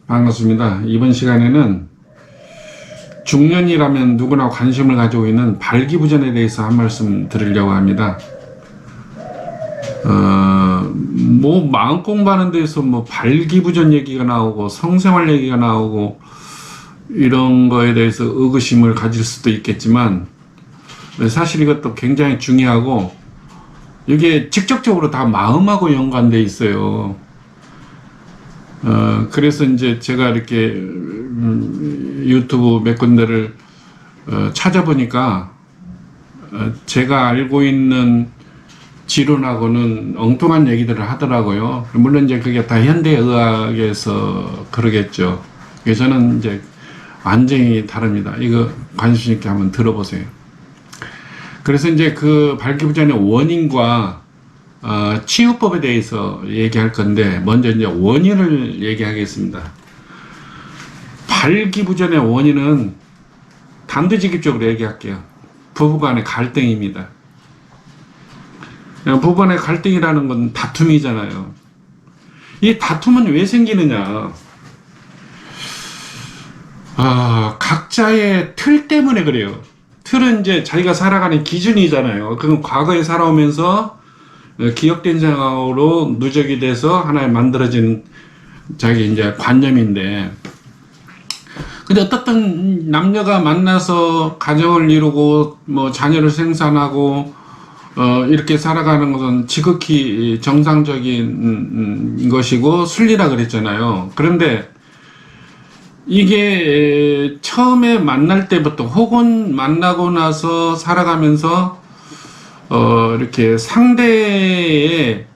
반갑습니다. 이번 시간에는 중년이라면 누구나 관심을 가지고 있는 발기부전에 대해서 한 말씀 드리려고 합니다. 뭐 마음 공부하는 데서 뭐 발기부전 얘기가 나오고 성생활 얘기가 나오고 이런 거에 대해서 의구심을 가질 수도 있겠지만 사실 이것도 굉장히 중요하고 이게 직접적으로 다 마음하고 연관돼 있어요. 그래서 이제 제가 이렇게 유튜브 몇 군데를 찾아보니까 제가 알고 있는 지론하고는 엉뚱한 얘기들을 하더라고요. 물론 이제 그게 다 현대의학에서 그러겠죠. 그래서 저는 이제 완전히 다릅니다. 이거 관심 있게 한번 들어보세요. 그래서 이제 그 발기부전의 원인과 치유법에 대해서 얘기할 건데, 먼저 이제 원인을 얘기하겠습니다. 발기부전의 원인은 단도직입적으로 얘기할게요. 부부간의 갈등입니다. 부부간의 갈등이라는 건 다툼이잖아요. 이 다툼은 왜 생기느냐? 각자의 틀 때문에 그래요. 틀은 이제 자기가 살아가는 기준이잖아요. 그건 과거에 살아오면서 기억된 생각으로 누적이 돼서 하나의 만들어진 자기 이제 관념인데, 근데 어떻든 남녀가 만나서 가정을 이루고 뭐 자녀를 생산하고 이렇게 살아가는 것은 지극히 정상적인 것이고 순리라 그랬잖아요. 그런데 이게 처음에 만날 때부터 혹은 만나고 나서 살아가면서 이렇게 상대의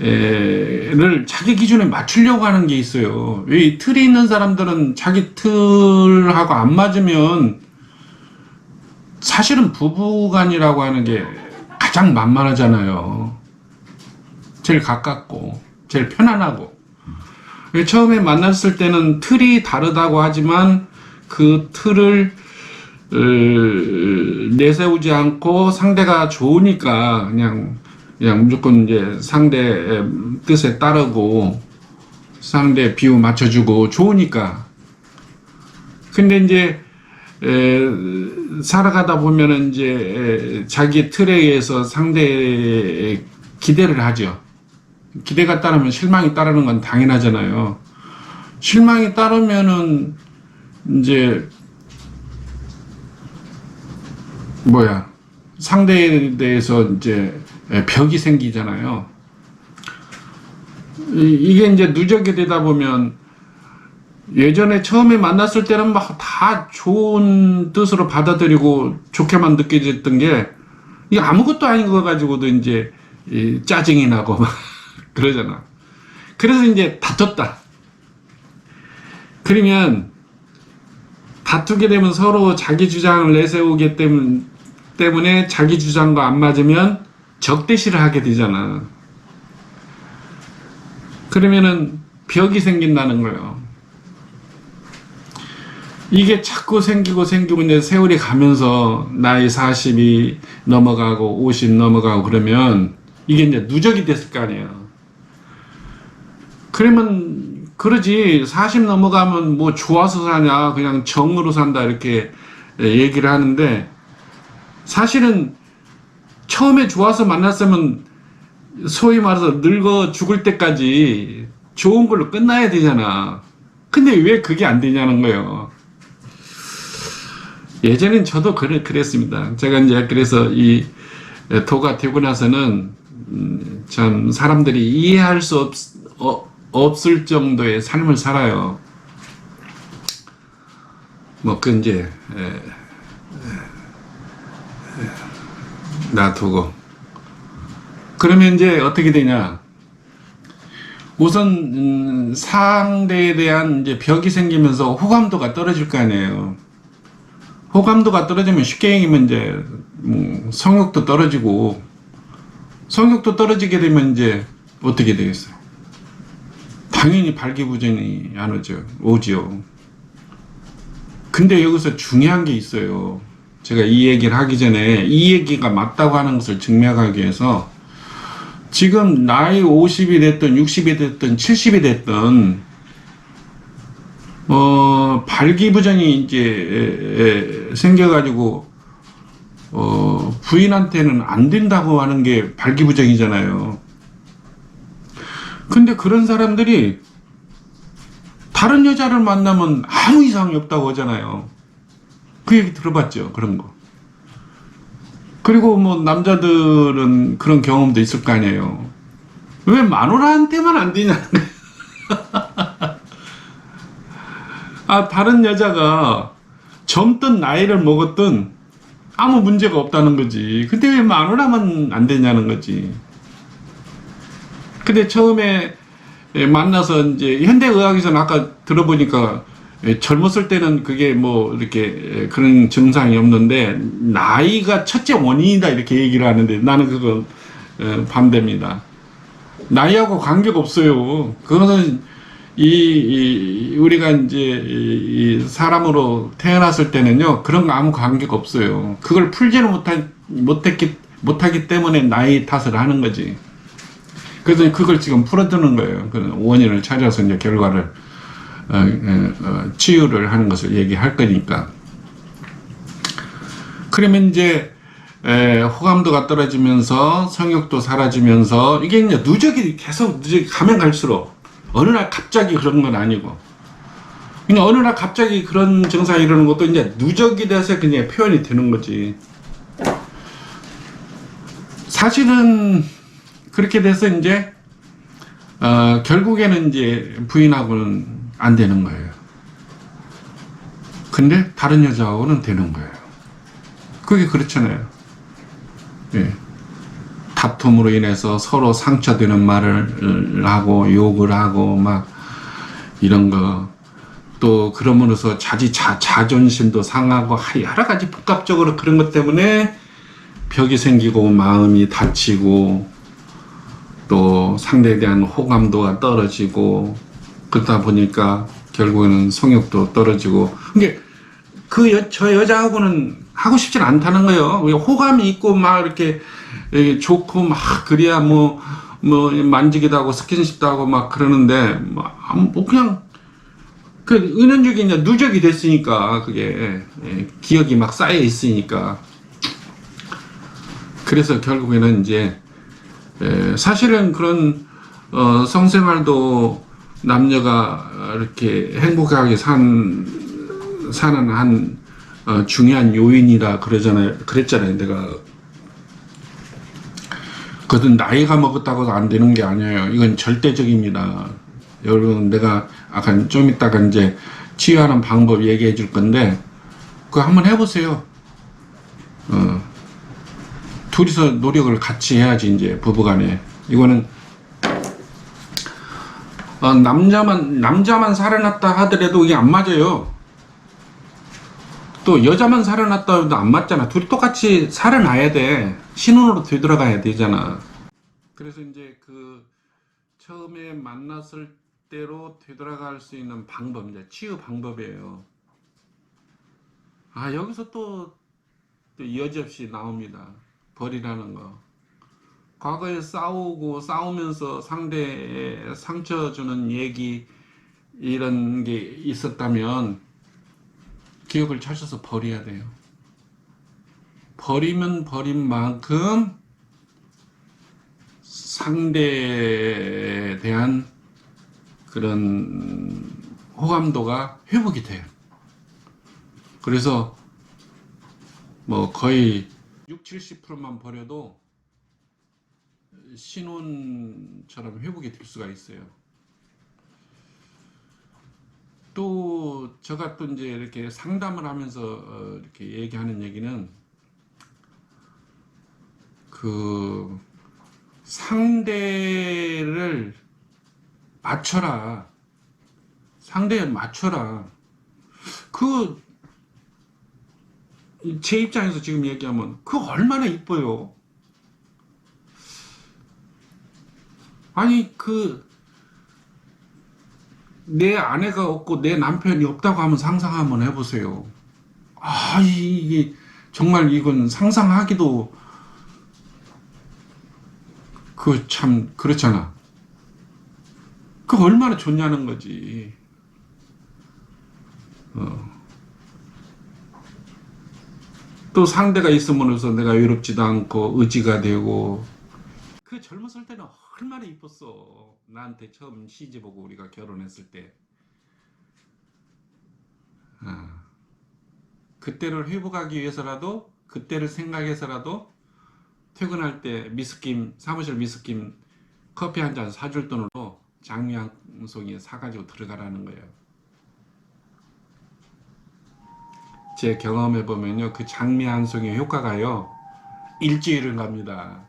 를 자기 기준에 맞추려고 하는 게 있어요. 이 틀이 있는 사람들은 자기 틀하고 안 맞으면 사실은 부부간이라고 하는 게 가장 만만하잖아요. 제일 가깝고 제일 편안하고. 처음에 만났을 때는 틀이 다르다고 하지만 그 틀을 내세우지 않고 상대가 좋으니까 그냥 무조건 이제 상대의 뜻에 따르고 상대 비유 맞춰주고 좋으니까. 근데 이제 살아가다 보면은 이제 자기 틀에 의해서 상대의 기대를 하죠. 기대가 따르면 실망이 따르는 건 당연하잖아요. 실망이 따르면은 이제 상대에 대해서 이제 벽이 생기잖아요. 이게 이제 누적이 되다 보면 예전에 처음에 만났을 때는 막 다 좋은 뜻으로 받아들이고 좋게만 느껴졌던 게 이게 아무것도 아닌 거 가지고도 이제 짜증이 나고 막 그러잖아. 그래서 이제 다퉜다. 그러면 다투게 되면 서로 자기 주장을 내세우기 때문에 자기 주장과 안 맞으면 적대시를 하게 되잖아. 그러면은 벽이 생긴다는 거예요. 이게 자꾸 생기고 이제 세월이 가면서 나이 40이 넘어가고 50 넘어가고 그러면 이게 이제 누적이 됐을 거 아니에요. 그러면 그러지 40 넘어가면 뭐 좋아서 사냐 그냥 정으로 산다 이렇게 얘기를 하는데, 사실은 처음에 좋아서 만났으면 소위 말해서 늙어 죽을 때까지 좋은 걸로 끝나야 되잖아. 근데 왜 그게 안 되냐는 거예요. 예전엔 저도 그랬습니다. 제가 이제 그래서 이 도가 되고 나서는 참 사람들이 이해할 수 없을 정도의 삶을 살아요. 그 이제 놔두고. 그러면 이제 어떻게 되냐? 우선 상대에 대한 이제 벽이 생기면서 호감도가 떨어질 거 아니에요. 호감도가 떨어지면 쉽게 얘기하면 이제 성욕도 떨어지고, 성욕도 떨어지게 되면 이제 어떻게 되겠어요? 당연히 발기부전이 안 오죠. 근데 여기서 중요한 게 있어요. 제가 이 얘기를 하기 전에 이 얘기가 맞다고 하는 것을 증명하기 위해서 지금 나이 50이 됐든 60이 됐든 70이 됐든 발기부전이 이제 생겨가지고 부인한테는 안 된다고 하는 게 발기부전이잖아요. 근데 그런 사람들이 다른 여자를 만나면 아무 이상이 없다고 하잖아요. 그 얘기 들어봤죠, 그런 거. 그리고 뭐 남자들은 그런 경험도 있을 거 아니에요. 왜 마누라한테만 안 되냐는 거예요. 다른 여자가 젊든 나이를 먹었든 아무 문제가 없다는 거지. 근데 왜 마누라만 안 되냐는 거지. 근데 처음에 만나서 이제 현대의학에서는 아까 들어보니까 젊었을 때는 그게 뭐 이렇게 그런 증상이 없는데 나이가 첫째 원인이다 이렇게 얘기를 하는데 나는 그거 반대입니다. 나이하고 관계가 없어요. 그거는 우리가 이제 사람으로 태어났을 때는요 그런 거 아무 관계가 없어요. 그걸 풀지는 못하기 때문에 나이 탓을 하는 거지. 그래서 그걸 지금 풀어두는 거예요. 그 원인을 찾아서 이제 결과를 치유를 하는 것을 얘기할 거니까. 그러면 이제 호감도가 떨어지면서 성욕도 사라지면서 이게 이제 누적이 가면 갈수록 어느 날 갑자기 그런 건 아니고 그냥 어느 날 갑자기 그런 증상이 일어나는 것도 이제 누적이 돼서 그냥 표현이 되는 거지. 사실은 그렇게 돼서 이제 결국에는 이제 부인하고는 안 되는 거예요. 근데 다른 여자하고는 되는 거예요. 그게 그렇잖아요. 예. 다툼으로 인해서 서로 상처되는 말을 하고 욕을 하고 막 이런 거 또 그러면서 자존심도 상하고 여러 가지 복합적으로 그런 것 때문에 벽이 생기고 마음이 다치고 또 상대에 대한 호감도가 떨어지고 그러다 보니까 결국에는 성욕도 떨어지고 이게 저 여자하고는 하고 싶진 않다는 거예요. 호감이 있고 막 이렇게 좋고 막 그래야 뭐 만지기도 하고 스킨십도 하고 막 그러는데 뭐 그냥 그 은연중에 이제 누적이 됐으니까 그게 기억이 막 쌓여 있으니까 그래서 결국에는 이제 사실은 그런 성생활도 남녀가 이렇게 행복하게 사는 한 중요한 요인이라 그랬잖아요. 내가 그것은 나이가 먹었다고 안 되는 게 아니에요. 이건 절대적입니다. 여러분, 내가 아까 좀 이따가 이제 치유하는 방법 얘기해 줄 건데 그거 한번 해보세요. 둘이서 노력을 같이 해야지 이제 부부간에. 이거는 남자만 살아났다 하더라도 이게 안 맞아요. 또 여자만 살아났다 해도 안 맞잖아. 둘이 똑같이 살아나야 돼. 신혼으로 되돌아가야 되잖아. 그래서 이제 그 처음에 만났을 때로 되돌아갈 수 있는 방법, 이제 치유 방법이에요. 여기서 또 여지없이 나옵니다. 벌이라는 거. 과거에 싸우면서 상대에 상처 주는 얘기 이런 게 있었다면 기억을 찾아서 버려야 돼요. 버리면 버린 만큼 상대에 대한 그런 호감도가 회복이 돼요. 그래서 뭐 거의 60-70%만 버려도 신혼처럼 회복이 될 수가 있어요. 또 제가 또 이제 이렇게 상담을 하면서 이렇게 얘기하는 얘기는 그 상대를 맞춰라. 상대에 맞춰라. 제 입장에서 지금 얘기하면 얼마나 이뻐요. 아니 내 아내가 없고 내 남편이 없다고 하면 상상 한번 해보세요. 이게 정말 이건 상상하기도 참 그렇잖아. 얼마나 좋냐는 거지. 또 상대가 있음으로써 내가 외롭지도 않고 의지가 되고. 그 젊었을 때는 얼마나 이뻤어. 나한테 처음 시집오고 우리가 결혼했을 때. 아, 그때를 회복하기 위해서라도, 그때를 생각해서라도 퇴근할 때 미스김, 사무실 미스김 커피 한 잔 사줄 돈으로 장미 한 송이 사가지고 들어가라는 거예요. 제 경험해 보면요, 그 장미 한 송이 효과가요, 일주일은 갑니다.